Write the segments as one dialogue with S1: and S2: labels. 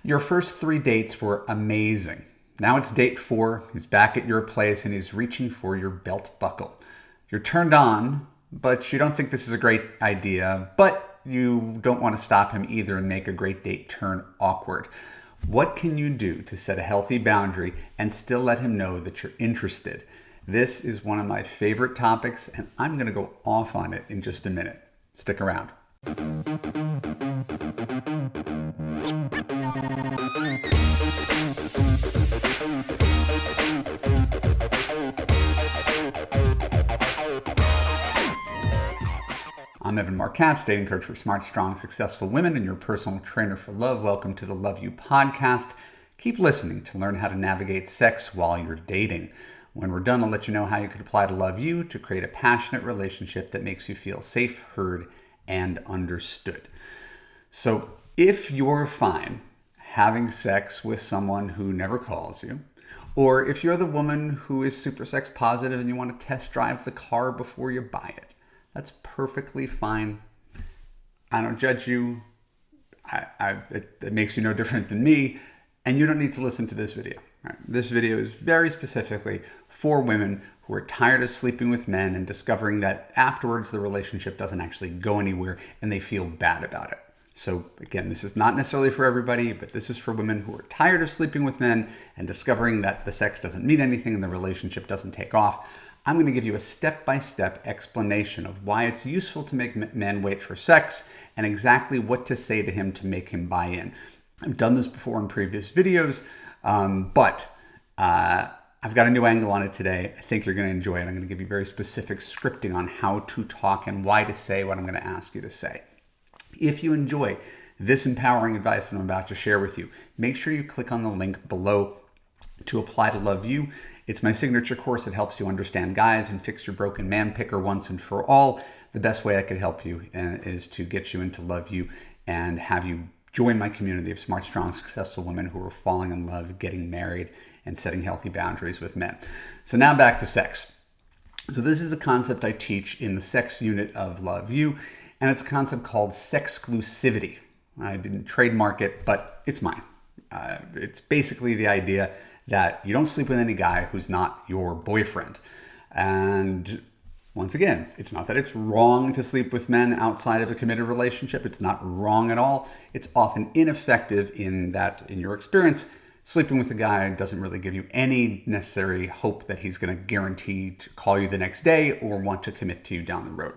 S1: Your first 3 dates were amazing. Now it's date 4, he's back at your place and he's reaching for your belt buckle. You're turned on, but you don't think this is a great idea, but you don't want to stop him either and make a great date turn awkward. What can you do to set a healthy boundary and still let him know that you're interested? This is one of my favorite topics, and I'm going to go off on it in just a minute. Stick around. I'm Marc, Katz, dating coach for smart, strong, successful women and your personal trainer for love. Welcome to the Love You podcast. Keep listening to learn how to navigate sex while you're dating. When we're done, I'll let you know how you could apply to Love You to create a passionate relationship that makes you feel safe, heard, and understood. So if you're fine having sex with someone who never calls you, or if you're the woman who is super sex positive and you want to test drive the car before you buy it, that's perfectly fine. I don't judge you. It makes you no different than me. And you don't need to listen to this video. Right? This video is very specifically for women who are tired of sleeping with men and discovering that afterwards the relationship doesn't actually go anywhere and they feel bad about it. So again, this is not necessarily for everybody, but this is for women who are tired of sleeping with men and discovering that the sex doesn't mean anything and the relationship doesn't take off. I'm going to give you a step-by-step explanation of why it's useful to make men wait for sex and exactly what to say to him to make him buy in. I've done this before in previous videos, but I've got a new angle on it today. I think you're going to enjoy it. I'm going to give you very specific scripting on how to talk and why to say what I'm going to ask you to say. If you enjoy this empowering advice that I'm about to share with you, make sure you click on the link below to apply to Love You. It's my signature course that helps you understand guys and fix your broken man picker once and for all. The best way I could help you is to get you into Love You and have you join my community of smart, strong, successful women who are falling in love, getting married, and setting healthy boundaries with men. So now back to sex. So this is a concept I teach in the sex unit of Love You, and it's a concept called sexclusivity. I didn't trademark it, but it's mine. It's basically the idea that you don't sleep with any guy who's not your boyfriend. And once again, it's not that it's wrong to sleep with men outside of a committed relationship. It's not wrong at all. It's often ineffective in that, in your experience, sleeping with a guy doesn't really give you any necessary hope that he's going to guarantee to call you the next day or want to commit to you down the road.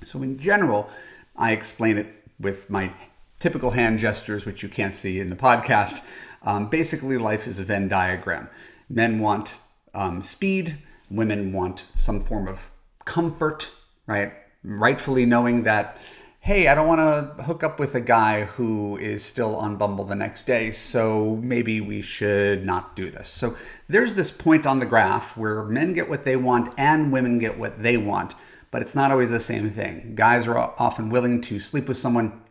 S1: So in general, I explain it with my typical hand gestures, which you can't see in the podcast. Basically, life is a Venn diagram. Men want speed. Women want some form of comfort, right? Rightfully knowing that, hey, I don't want to hook up with a guy who is still on Bumble the next day, so maybe we should not do this. So there's this point on the graph where men get what they want and women get what they want, but it's not always the same thing. Guys are often willing to sleep with someone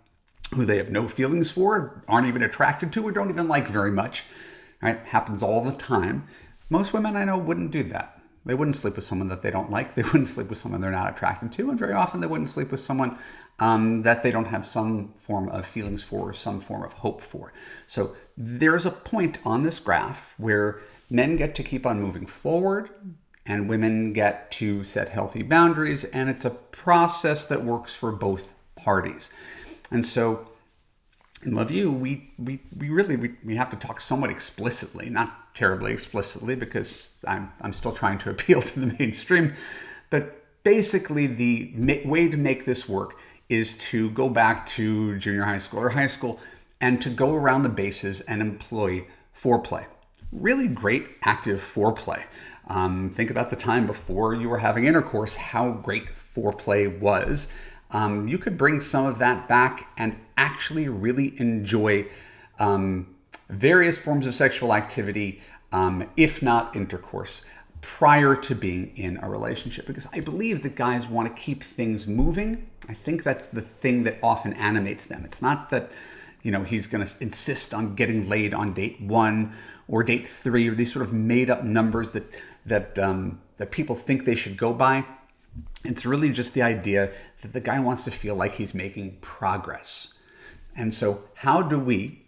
S1: who they have no feelings for, aren't even attracted to, or don't even like very much. Right? Happens all the time. Most women I know wouldn't do that. They wouldn't sleep with someone that they don't like. They wouldn't sleep with someone they're not attracted to. And very often they wouldn't sleep with someone that they don't have some form of feelings for or some form of hope for. So there's a point on this graph where men get to keep on moving forward and women get to set healthy boundaries. And it's a process that works for both parties. And so in Love You, we have to talk somewhat explicitly, not terribly explicitly, because I'm still trying to appeal to the mainstream. But basically, the way to make this work is to go back to junior high school or high school and to go around the bases and employ foreplay. Really great active foreplay. Think about the time before you were having intercourse, how great foreplay was. You could bring some of that back and actually really enjoy various forms of sexual activity, if not intercourse, prior to being in a relationship. Because I believe that guys want to keep things moving. I think that's the thing that often animates them. It's not that, he's going to insist on getting laid on date 1 or date 3 or these sort of made up numbers that people think they should go by. It's really just the idea that the guy wants to feel like he's making progress. And so how do we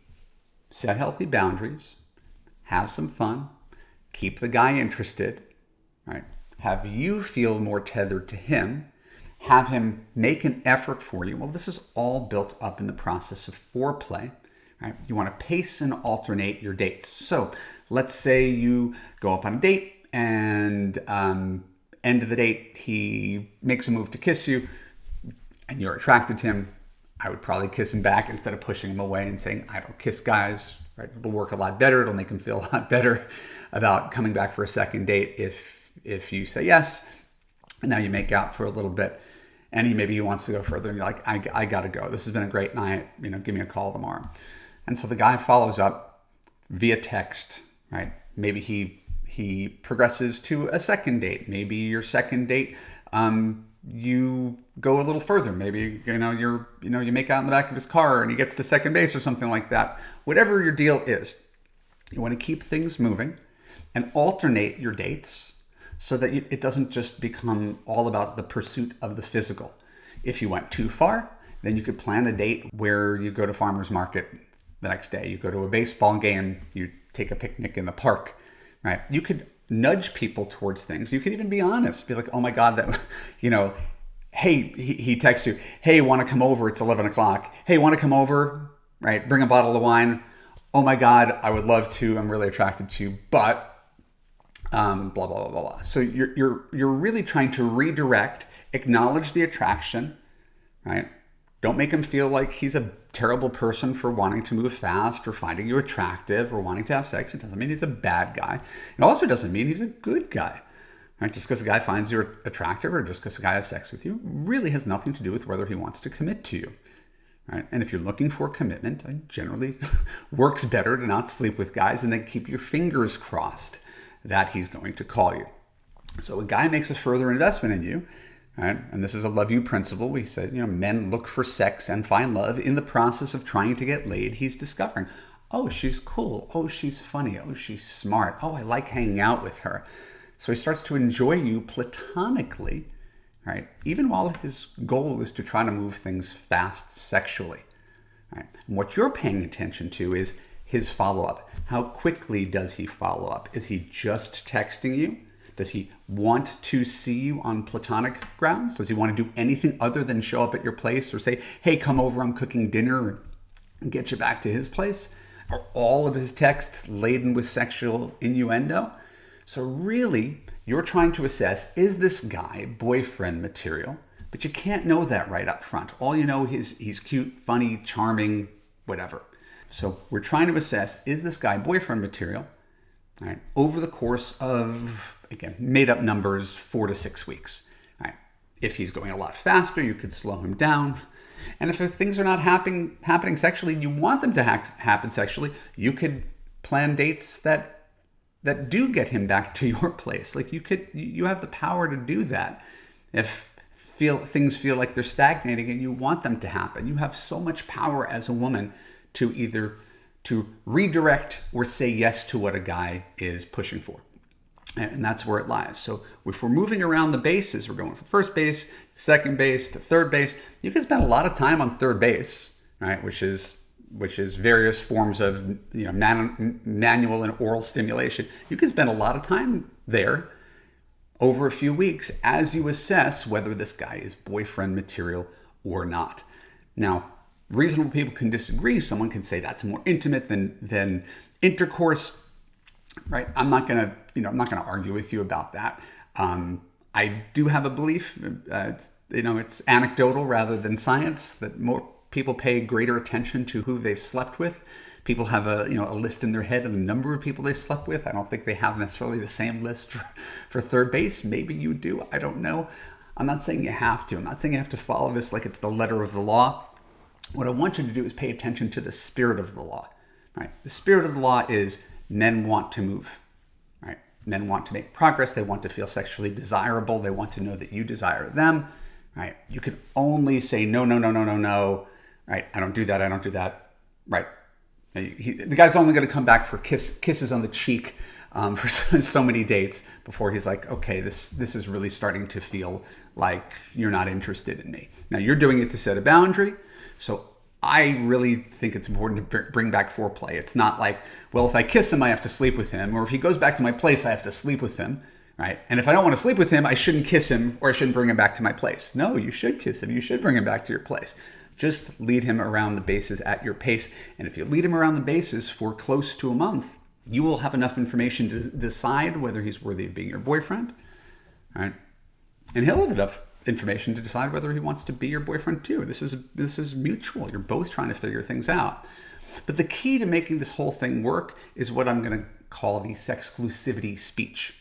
S1: set healthy boundaries, have some fun, keep the guy interested, right? Have you feel more tethered to him, have him make an effort for you. Well, this is all built up in the process of foreplay, right? You want to pace and alternate your dates. So let's say you go up on a date and end of the date, he makes a move to kiss you and you're attracted to him. I would probably kiss him back instead of pushing him away and saying, I don't kiss guys, right? It'll work a lot better. It'll make him feel a lot better about coming back for a second date if you say yes. And now you make out for a little bit and maybe he wants to go further and you're like, I gotta go. This has been a great night. Give me a call tomorrow. And so the guy follows up via text, right? Maybe he progresses to a second date. Maybe your second date, you go a little further. Maybe, you make out in the back of his car and he gets to second base or something like that. Whatever your deal is, you want to keep things moving and alternate your dates so that it doesn't just become all about the pursuit of the physical. If you went too far, then you could plan a date where you go to farmer's market the next day. You go to a baseball game, you take a picnic in the park, right? You could nudge people towards things. You could even be honest, be like, oh my God, that, hey, he texts you, hey, want to come over? It's 11 o'clock. Hey, want to come over? Right? Bring a bottle of wine. Oh my God, I would love to. I'm really attracted to you, but blah, blah, blah, blah, blah. So you're really trying to redirect, acknowledge the attraction, right? Don't make him feel like he's a terrible person for wanting to move fast or finding you attractive or wanting to have sex. It doesn't mean he's a bad guy. It also doesn't mean he's a good guy, right? Just because a guy finds you attractive or just because a guy has sex with you really has nothing to do with whether he wants to commit to you, right? And if you're looking for commitment, it generally works better to not sleep with guys and then keep your fingers crossed that he's going to call you. So a guy makes a further investment in you, right? And this is a love you principle. We said, men look for sex and find love in the process of trying to get laid. He's discovering, oh, she's cool. Oh, she's funny. Oh, she's smart. Oh, I like hanging out with her. So he starts to enjoy you platonically, right? Even while his goal is to try to move things fast sexually, right? And what you're paying attention to is his follow-up. How quickly does he follow up? Is he just texting you? Does he want to see you on platonic grounds? Does he want to do anything other than show up at your place or say, hey, come over, I'm cooking dinner, and get you back to his place? Are all of his texts laden with sexual innuendo? So really, you're trying to assess, is this guy boyfriend material? But you can't know that right up front. All you know is he's cute, funny, charming, whatever. So we're trying to assess, is this guy boyfriend material? All right, over the course of, again, made up numbers, 4 to 6 weeks. All right. If he's going a lot faster, you could slow him down. And if things are not happening sexually, you want them to happen sexually, you could plan dates that do get him back to your place. Like you have the power to do that. If things feel like they're stagnating and you want them to happen, you have so much power as a woman to either to redirect or say yes to what a guy is pushing for. And that's where it lies. So if we're moving around the bases, we're going from first base, second base to third base. You can spend a lot of time on third base, right? Which is various forms of manual and oral stimulation. You can spend a lot of time there over a few weeks as you assess whether this guy is boyfriend material or not. Now, reasonable people can disagree. Someone can say that's more intimate than intercourse, right? I'm not gonna argue with you about that. I do have a belief, it's anecdotal rather than science, that more people pay greater attention to who they've slept with. People have a list in their head of the number of people they slept with. I don't think they have necessarily the same list for third base. Maybe you do. I don't know. I'm not saying you have to. I'm not saying you have to follow this like it's the letter of the law. What I want you to do is pay attention to the spirit of the law, right? The spirit of the law is men want to move, right? Men want to make progress. They want to feel sexually desirable. They want to know that you desire them, right? You can only say no, right? I don't do that, right? The guy's only going to come back for kisses on the cheek for so many dates before he's like, okay, this is really starting to feel like you're not interested in me. Now, you're doing it to set a boundary. So I really think it's important to bring back foreplay. It's not like, well, if I kiss him, I have to sleep with him. Or if he goes back to my place, I have to sleep with him, right? And if I don't want to sleep with him, I shouldn't kiss him or I shouldn't bring him back to my place. No, you should kiss him. You should bring him back to your place. Just lead him around the bases at your pace. And if you lead him around the bases for close to a month, you will have enough information to decide whether he's worthy of being your boyfriend, right? And he'll have enough information to decide whether he wants to be your boyfriend too. This is mutual. You're both trying to figure things out. But the key to making this whole thing work is what I'm going to call the Sexclusivity Speech.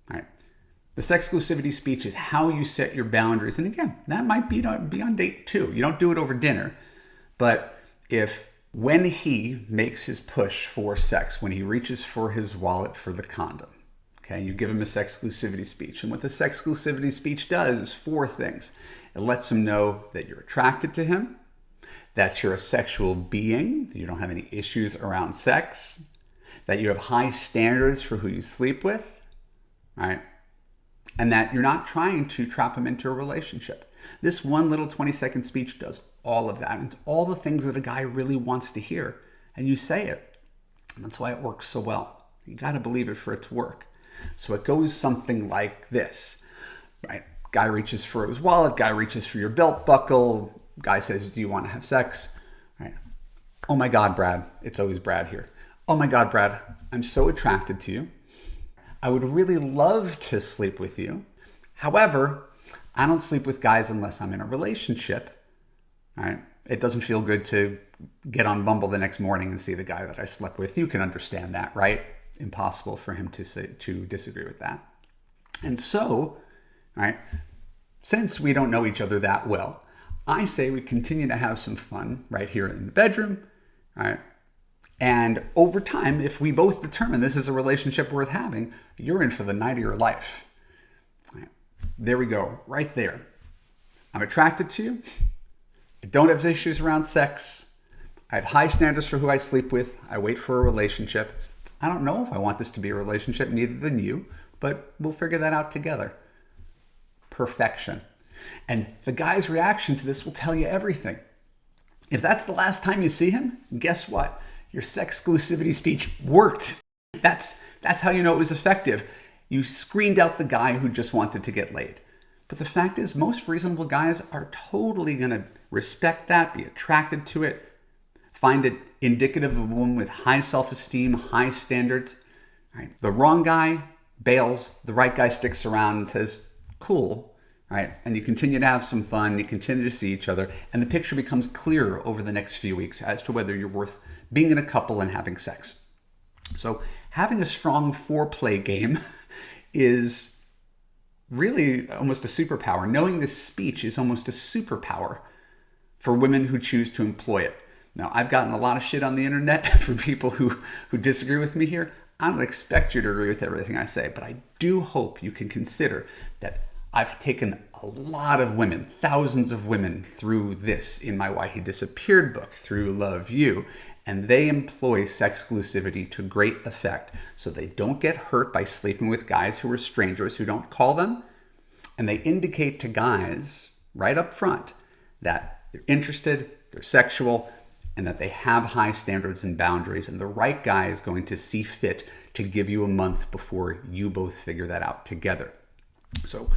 S1: Right? The Sexclusivity Speech is how you set your boundaries. And again, that might be on date 2. You don't do it over dinner. But when he makes his push for sex, when he reaches for his wallet for the condom, okay, you give him a sexclusivity speech. And what the sexclusivity speech does is 4 things. It lets him know that you're attracted to him, that you're a sexual being, that you don't have any issues around sex, that you have high standards for who you sleep with, right? And that you're not trying to trap him into a relationship. This one little 20-second speech does all of that. It's all the things that a guy really wants to hear. And you say it. And that's why it works so well. You got to believe it for it to work. So it goes something like this, right? Guy reaches for his wallet, guy reaches for your belt buckle, guy says, do you want to have sex? Right? Oh my God, Brad. It's always Brad here. Oh my God, Brad, I'm so attracted to you. I would really love to sleep with you. However, I don't sleep with guys unless I'm in a relationship, right? It doesn't feel good to get on Bumble the next morning and see the guy that I slept with. You can understand that, right? Impossible for him to disagree with that. And so, right, since we don't know each other that well, I say we continue to have some fun right here in the bedroom, right? And over time, if we both determine this is a relationship worth having, you're in for the night of your life. Right. There we go, right there. I'm attracted to you. I don't have issues around sex. I have high standards for who I sleep with. I wait for a relationship. I don't know if I want this to be a relationship, neither than you, but we'll figure that out together. Perfection. And the guy's reaction to this will tell you everything. If that's the last time you see him, guess what? Your sexclusivity speech worked. That's how you know it was effective. You screened out the guy who just wanted to get laid. But the fact is, most reasonable guys are totally going to respect that, be attracted to it, find it indicative of a woman with high self-esteem, high standards. Right? The wrong guy bails, the right guy sticks around and says, cool, right? And you continue to have some fun, you continue to see each other, and the picture becomes clearer over the next few weeks as to whether you're worth being in a couple and having sex. So having a strong foreplay game is really almost a superpower. Knowing this speech is almost a superpower for women who choose to employ it. Now, I've gotten a lot of shit on the internet from people who disagree with me here. I don't expect you to agree with everything I say, but I do hope you can consider that I've taken a lot of women, thousands of women through this in my Why He Disappeared book, through Love You, and they employ sexclusivity to great effect. So they don't get hurt by sleeping with guys who are strangers, who don't call them, and they indicate to guys right up front that they're interested, they're sexual, and that they have high standards and boundaries, and the right guy is going to see fit to give you a month before you both figure that out together. So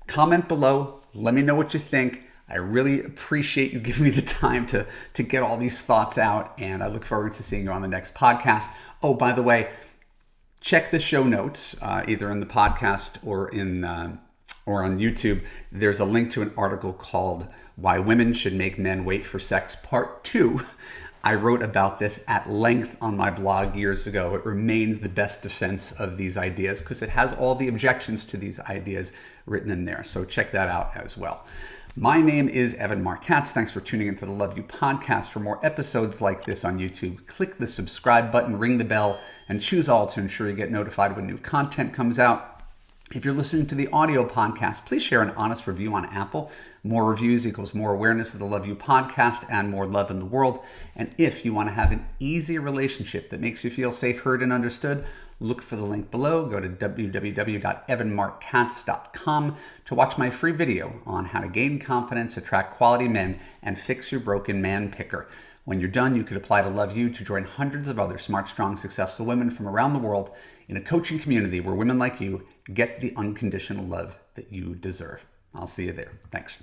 S1: comment below, let me know what you think. I really appreciate you giving me the time to get all these thoughts out, and I look forward to seeing you on the next podcast. Oh, by the way, check the show notes, either in the podcast or on YouTube. There's a link to an article called Why Women Should Make Men Wait for Sex Part 2. I wrote about this at length on my blog years ago. It remains the best defense of these ideas because it has all the objections to these ideas written in there. So check that out as well. My name is Marc Katz. Thanks for tuning into the Love You podcast. For more episodes like this on YouTube, click the subscribe button, ring the bell, and choose all to ensure you get notified when new content comes out. If you're listening to the audio podcast, please share an honest review on Apple. More reviews equals more awareness of the Love You podcast and more love in the world. And if you want to have an easy relationship that makes you feel safe, heard, and understood, look for the link below. Go to www.evanmarckatz.com to watch my free video on how to gain confidence, attract quality men, and fix your broken man picker. When you're done, you could apply to Love You to join hundreds of other smart, strong, successful women from around the world in a coaching community where women like you get the unconditional love that you deserve. I'll see you there. Thanks.